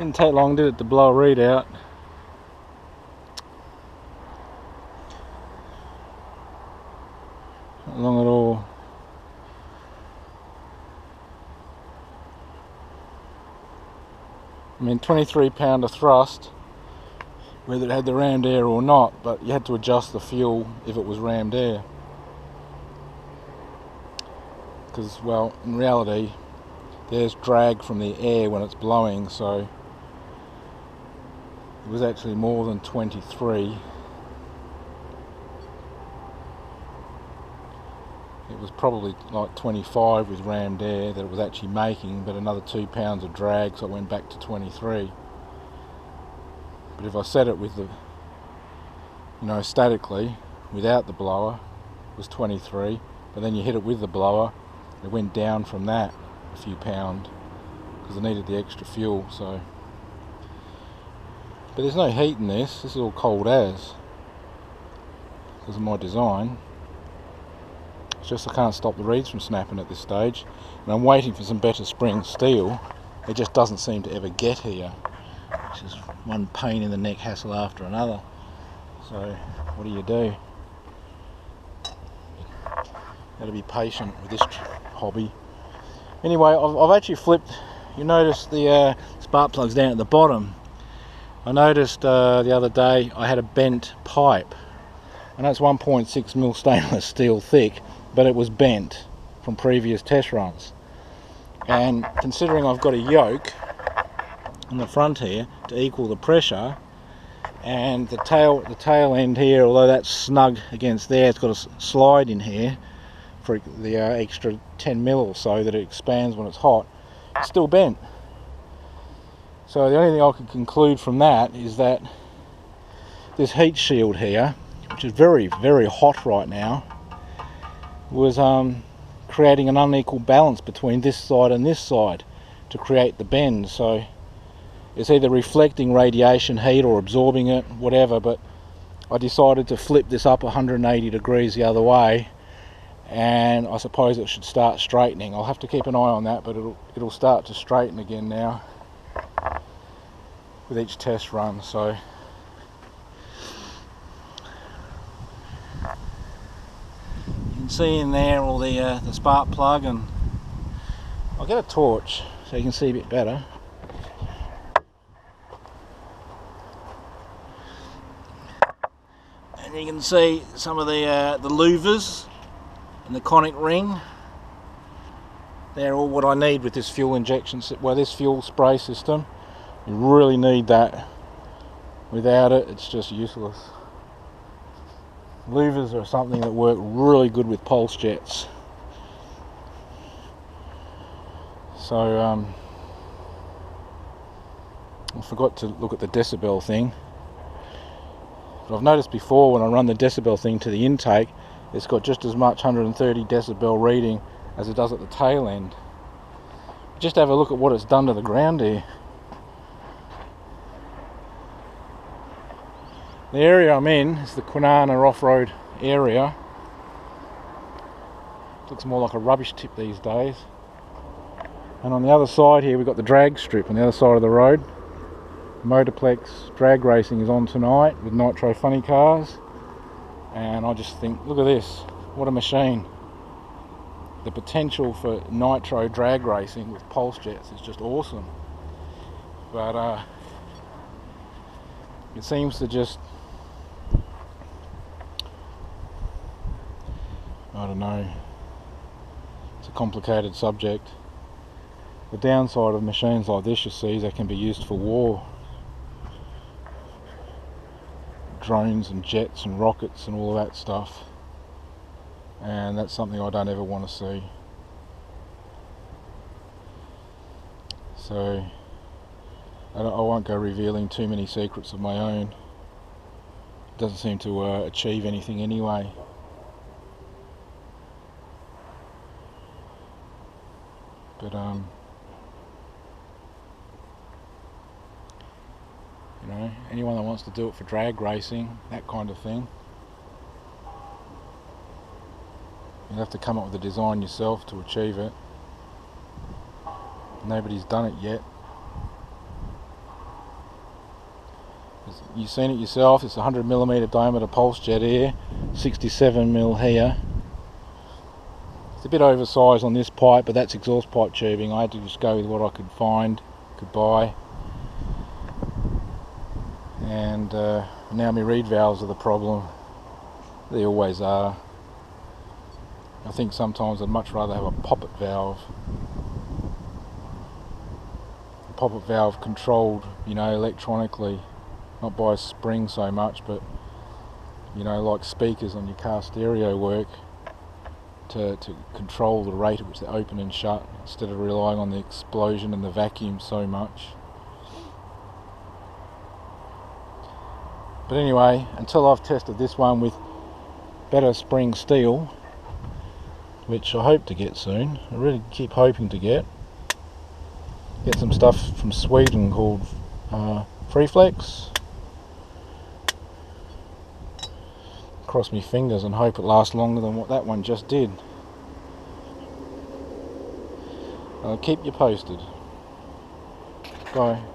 didn't take long, did it, to blow a reed out? Not long at all. I mean, 23 pounder thrust, whether it had the rammed air or not, but you had to adjust the fuel if it was rammed air. Because, well, in reality, there's drag from the air when it's blowing, so it was actually more than 23. It was probably like 25 with rammed air that it was actually making, but another 2 pounds of drag, so it went back to 23. But if I set it with the, statically, without the blower, it was 23, but then you hit it with the blower, it went down from that a few pounds, because I needed the extra fuel, so. But there's no heat in this is all cold as, because of my design. It's just I can't stop the reeds from snapping at this stage, and I'm waiting for some better spring steel. It just doesn't seem to ever get here, which is one pain in the neck hassle after another. So what do? Got to be patient with this hobby. Anyway, I've actually flipped. You notice the spark plugs down at the bottom. I noticed the other day I had a bent pipe, and that's 1.6mm stainless steel thick, but it was bent from previous test runs. And considering I've got a yoke on the front here to equal the pressure, and the tail end here, although that's snug against there, it's got a slide in here for the extra 10mm or so that it expands when it's hot, it's still bent. So the only thing I could conclude from that is that this heat shield here, which is very, very hot right now, was creating an unequal balance between this side and this side to create the bend. So it's either reflecting radiation heat or absorbing it, whatever, but I decided to flip this up 180 degrees the other way, and I suppose it should start straightening. I'll have to keep an eye on that, but it'll start to straighten again now with each test run. So you can see in there all the spark plug, and I'll get a torch so you can see a bit better. And you can see some of the louvers and the conic ring. They're all what I need with this fuel injection, this fuel spray system. You really need that. Without it, it's just useless. Louvers are something that work really good with pulse jets. So I forgot to look at the decibel thing. But I've noticed before when I run the decibel thing to the intake, it's got just as much 130 decibel reading as it does at the tail end. Just have a look at what it's done to the ground here. The area I'm in is the Kwinana off-road area. It looks more like a rubbish tip these days. And on the other side here we've got the drag strip on the other side of the road. Motorplex drag racing is on tonight with nitro funny cars, and I just think, look at this, what a machine. The potential for nitro drag racing with pulse jets is just awesome, but it seems to just, I don't know, it's a complicated subject. The downside of machines like this, you see, is they can be used for war. Drones and jets and rockets and all of that stuff, and that's something I don't ever want to see. So I won't go revealing too many secrets of my own. It doesn't seem to achieve anything anyway. But you know, anyone that wants to do it for drag racing, that kind of thing, you'll have to come up with a design yourself to achieve it. Nobody's done it yet. you've seen it yourself. It's 100mm diameter pulse jet here, 67mm here. It's a bit oversized on this pipe, but that's exhaust pipe tubing. I had to just go with what I could find, could buy. And now my reed valves are the problem. They always are. I think sometimes I'd much rather have a poppet valve. A poppet valve controlled, you know, electronically, not by a spring so much, but, you know, like speakers on your car stereo work, to control the rate at which they open and shut, instead of relying on the explosion and the vacuum so much. But anyway, until I've tested this one with better spring steel, which I hope to get soon, I really keep hoping to get some stuff from Sweden called FreeFlex. Cross my fingers and hope it lasts longer than what that one just did. I'll keep you posted. Bye.